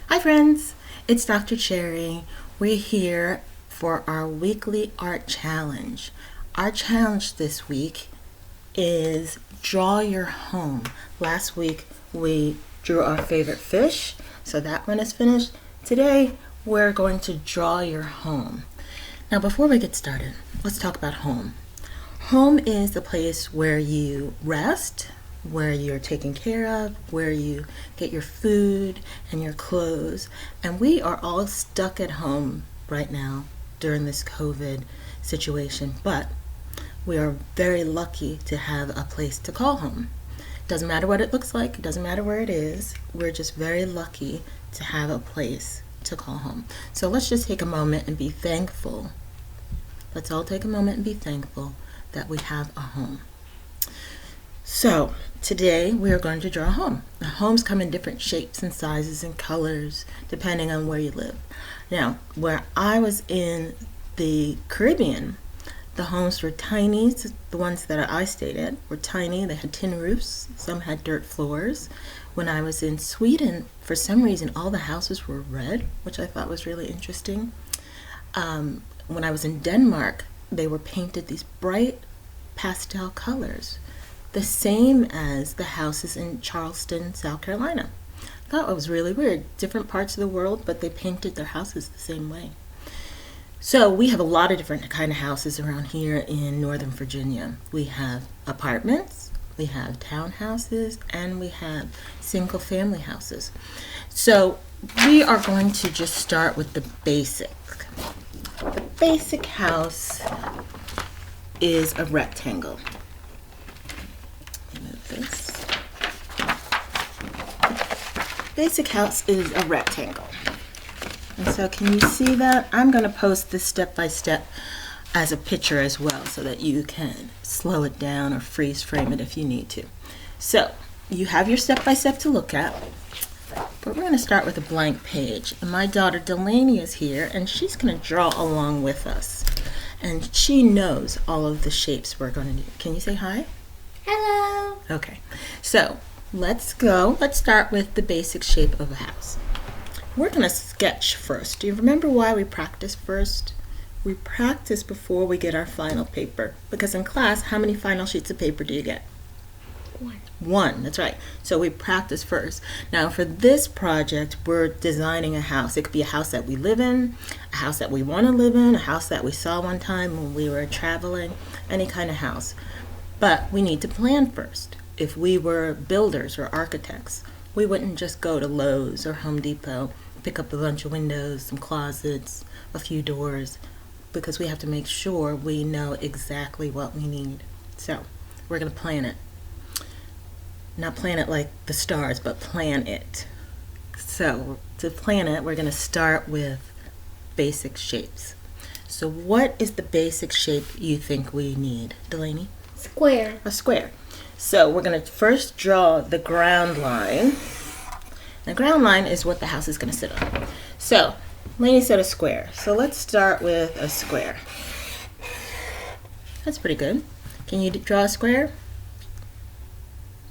Hi friends, it's Dr. Cherry. We're here for our weekly art challenge. Our challenge this week is draw your home. Last week we drew our favorite fish, so that one is finished. Today we're going to draw your home. Now before we get started, let's talk about home. Home is the place where you rest, where you're taken care of, where you get your food and your clothes. And we are all stuck at home right now during this COVID situation, but we are very lucky to have a place to call home. Doesn't matter what it looks like, it doesn't matter where it is. We're just very lucky to have a place to call home. So let's just take a moment and be thankful. Let's all take a moment and be thankful that we have a home. So today we are going to draw a home. The homes come in different shapes and sizes and colors depending on where you live. Now, where I was in the Caribbean, the homes were tiny. The ones that I stayed at were tiny. They had tin roofs. Some had dirt floors. When I was in Sweden, for some reason, all the houses were red, which I thought was really interesting. When I was in Denmark, they were painted these bright pastel colors, the same as the houses in Charleston, South Carolina. I thought it was really weird. Different parts of the world, but they painted their houses the same way. So we have a lot of different kind of houses around here in Northern Virginia. We have apartments, we have townhouses, and we have single family houses. So we are going to just start with the basic. The basic house is a rectangle. Move this. Basic house is a rectangle. And so can you see that? I'm going to post this step by step as a picture as well so that you can slow it down or freeze frame it if you need to. So you have your step by step to look at, but we're going to start with a blank page. And my daughter Delaney is here and she's going to draw along with us. And she knows all of the shapes we're going to do. Can you say hi? Hello. Okay, so let's go. Let's start with the basic shape of a house. We're going to sketch first. Do you remember why we practice first? We practice before we get our final paper. Because in class, how many final sheets of paper do you get? One, that's right. So we practice first. Now for this project, we're designing a house. It could be a house that we live in, a house that we want to live in, a house that we saw one time when we were traveling, any kind of house. But we need to plan first. If we were builders or architects, we wouldn't just go to Lowe's or Home Depot, pick up a bunch of windows, some closets, a few doors, because we have to make sure we know exactly what we need. So we're going to plan it. Not plan it like the stars, but plan it. So to plan it, we're going to start with basic shapes. So what is the basic shape you think we need, Delaney? Square. A square. So we're going to first draw the ground line. The ground line is what the house is going to sit on. So Delaney said a square. So let's start with a square. That's pretty good. Can you draw a square?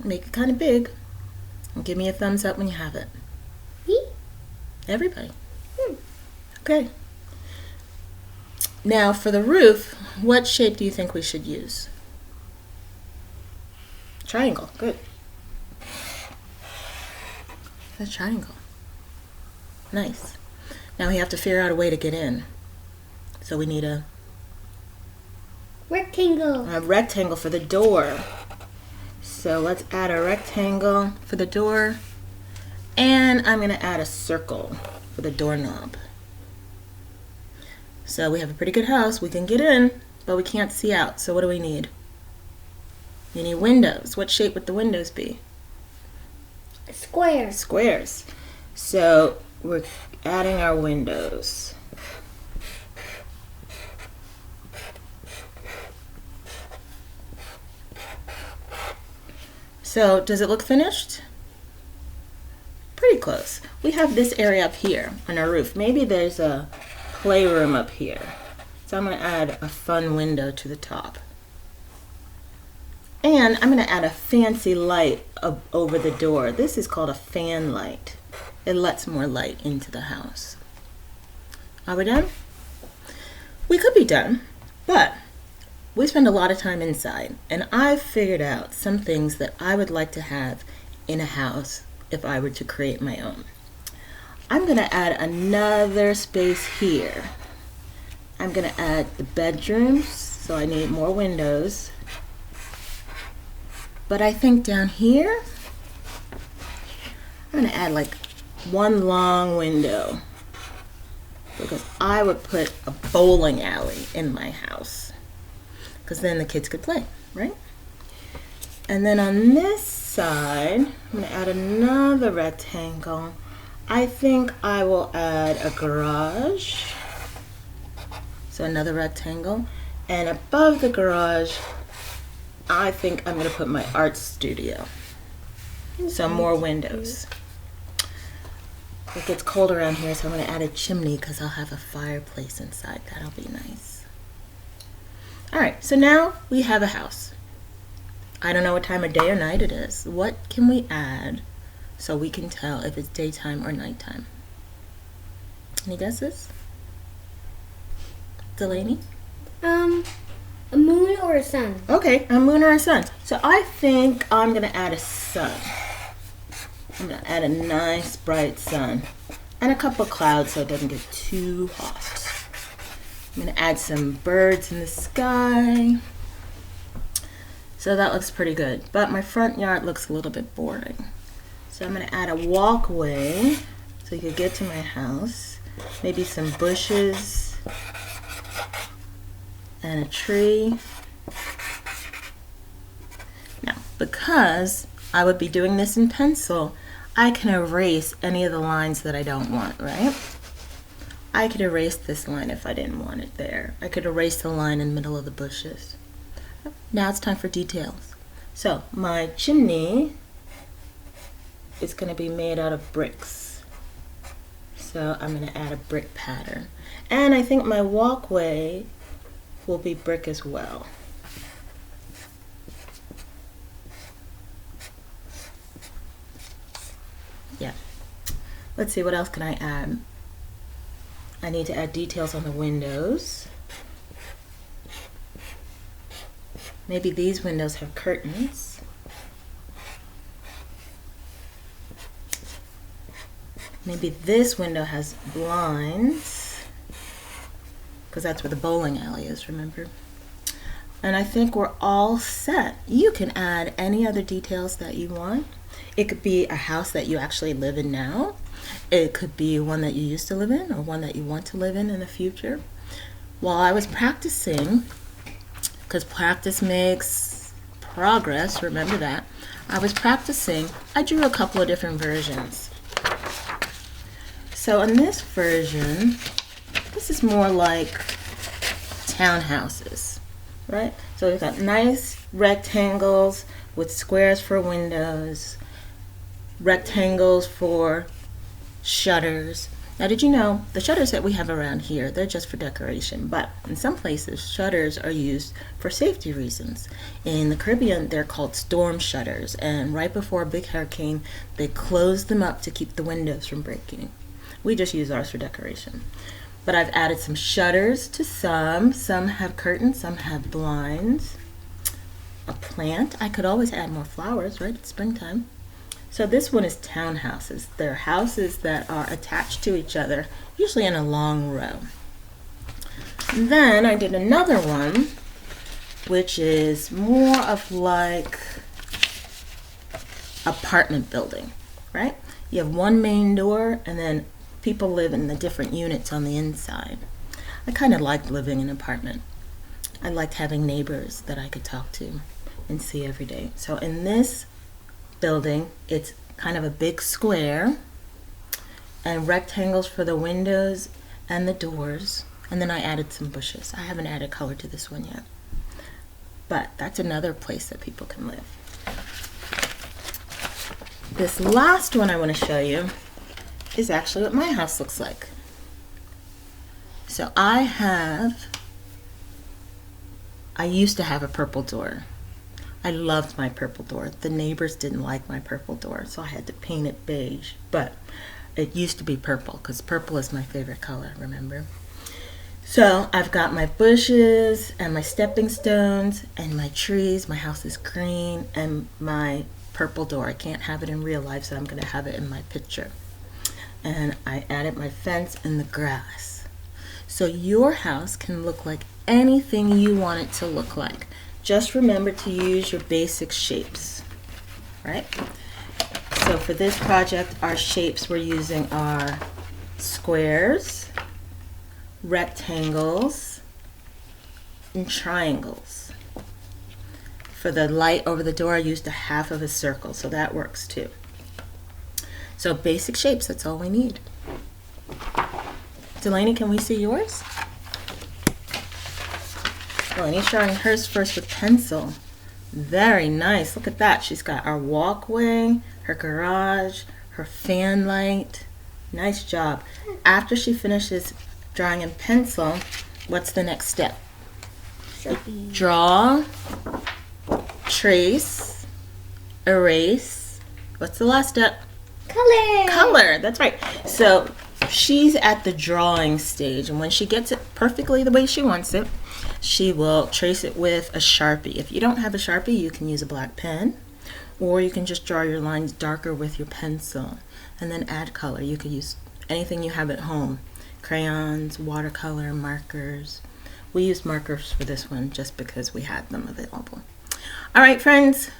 Make it kind of big. And give me a thumbs up when you have it. Me? Everybody. Okay. Now for the roof, what shape do you think we should use? Triangle. Good. A triangle. Nice. Now we have to figure out a way to get in. So we need a rectangle for the door. So let's add a rectangle for the door. And I'm going to add a circle for the doorknob. So we have a pretty good house. We can get in, but we can't see out. So what do we need? You need windows. What shape would the windows be? Square. Squares. So we're adding our windows. So does it look finished? Pretty close. We have this area up here on our roof. Maybe there's a playroom up here. So I'm going to add a fun window to the top. And I'm going to add a fancy light over the door. This is called a fan light. It lets more light into the house. Are we done? We could be done, but we spend a lot of time inside, and I've figured out some things that I would like to have in a house if I were to create my own. I'm going to add another space here. I'm going to add the bedrooms, so I need more windows. But I think down here, I'm going to add like one long window because I would put a bowling alley in my house because then the kids could play, right? And then on this side, I'm going to add another rectangle. I think I will add a garage. So another rectangle. And above the garage, I think I'm going to put my art studio. So more windows. It gets cold around here, so I'm going to add a chimney because I'll have a fireplace inside. That'll be nice. All right, so now we have a house. I don't know what time of day or night it is. What can we add so we can tell if it's daytime or nighttime? Any guesses? Delaney? A moon or a sun? Okay, a moon or a sun. So I think I'm going to add a sun. I'm going to add a nice bright sun and a couple clouds so it doesn't get too hot. I'm going to add some birds in the sky. So that looks pretty good. But my front yard looks a little bit boring. So I'm going to add a walkway so you can get to my house. Maybe some bushes and a tree. Now, because I would be doing this in pencil, I can erase any of the lines that I don't want, right? I could erase this line if I didn't want it there. I could erase the line in the middle of the bushes. Now it's time for details. So my chimney is going to be made out of bricks. So I'm going to add a brick pattern. And I think my walkway will be brick as well. Yeah. Let's see, what else can I add? I need to add details on the windows. Maybe these windows have curtains. Maybe this window has blinds, because that's where the bowling alley is, remember? And I think we're all set. You can add any other details that you want. It could be a house that you actually live in now. It could be one that you used to live in or one that you want to live in the future. While I was practicing, because practice makes progress, remember that. I was practicing, I drew a couple of different versions. So in this version, this is more like townhouses, right? So we've got nice rectangles with squares for windows, rectangles for shutters. Now, did you know the shutters that we have around here, they're just for decoration, but in some places shutters are used for safety reasons. In the Caribbean, they're called storm shutters, and right before a big hurricane, they close them up to keep the windows from breaking. We just use ours for decoration. But I've added some shutters to some have curtains, some have blinds. A plant, I could always add more flowers, right? It's springtime. So this one is townhouses. They're houses that are attached to each other, usually in a long row. And then I did another one, which is more of like apartment building, right? You have one main door and then people live in the different units on the inside. I kind of liked living in an apartment. I liked having neighbors that I could talk to and see every day. So in this building, it's kind of a big square and rectangles for the windows and the doors, and then I added some bushes. I haven't added color to this one yet, but that's another place that people can live. This last one I want to show you is actually what my house looks like. So I used to have a purple door. I loved my purple door. The neighbors didn't like my purple door, so I had to paint it beige. But It used to be purple because purple is my favorite color, remember? So I've got my bushes and my stepping stones and my trees. My house is green and my purple door. I can't have it in real life, so I'm going to have it in my picture. And I added my fence and the grass. So your house can look like anything you want it to look like. Just remember to use your basic shapes, right? So for this project, our shapes we're using are squares, rectangles, and triangles. For the light over the door, I used a half of a circle, so that works too. So basic shapes, that's all we need. Delaney, can we see yours? Delaney's drawing hers first with pencil. Very nice. Look at that. She's got our walkway, her garage, her fan light. Nice job. After she finishes drawing in pencil, what's the next step? Draw, trace, erase. What's the last step? Color. Color. That's right. So she's at the drawing stage, and when she gets it perfectly the way she wants it, she will trace it with a Sharpie. If you don't have a Sharpie, you can use a black pen, or you can just draw your lines darker with your pencil and then add color. You could use anything you have at home. Crayons, watercolor, markers. We used markers for this one just because we had them available. All right, friends,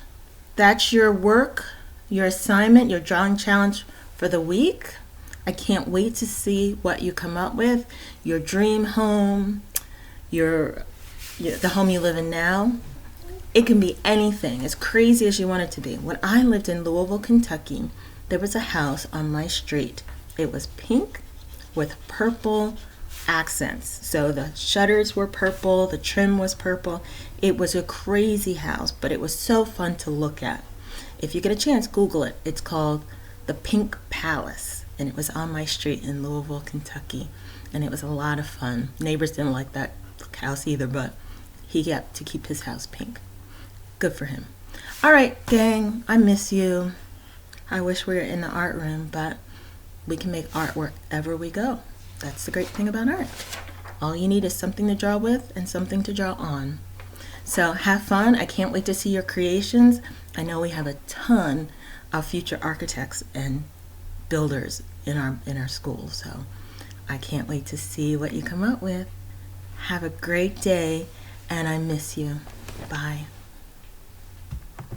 that's your work, your assignment, your drawing challenge for the week. I can't wait to see what you come up with. Your dream home, the home you live in now. It can be anything, as crazy as you want it to be. When I lived in Louisville, Kentucky, there was a house on my street. It was pink with purple accents. So the shutters were purple, the trim was purple. It was a crazy house, but it was so fun to look at. If you get a chance, Google it. It's called the Pink Palace, and it was on my street in Louisville, Kentucky, and it was a lot of fun. Neighbors didn't like that house either, but he got to keep his house pink. Good for him. All right, gang, I miss you. I wish we were in the art room, but we can make art wherever we go. That's the great thing about art. All you need is something to draw with and something to draw on. So have fun. I can't wait to see your creations. I know we have a ton of future architects and builders in our school, so I can't wait to see what you come up with. Have a great day, and I miss you. Bye.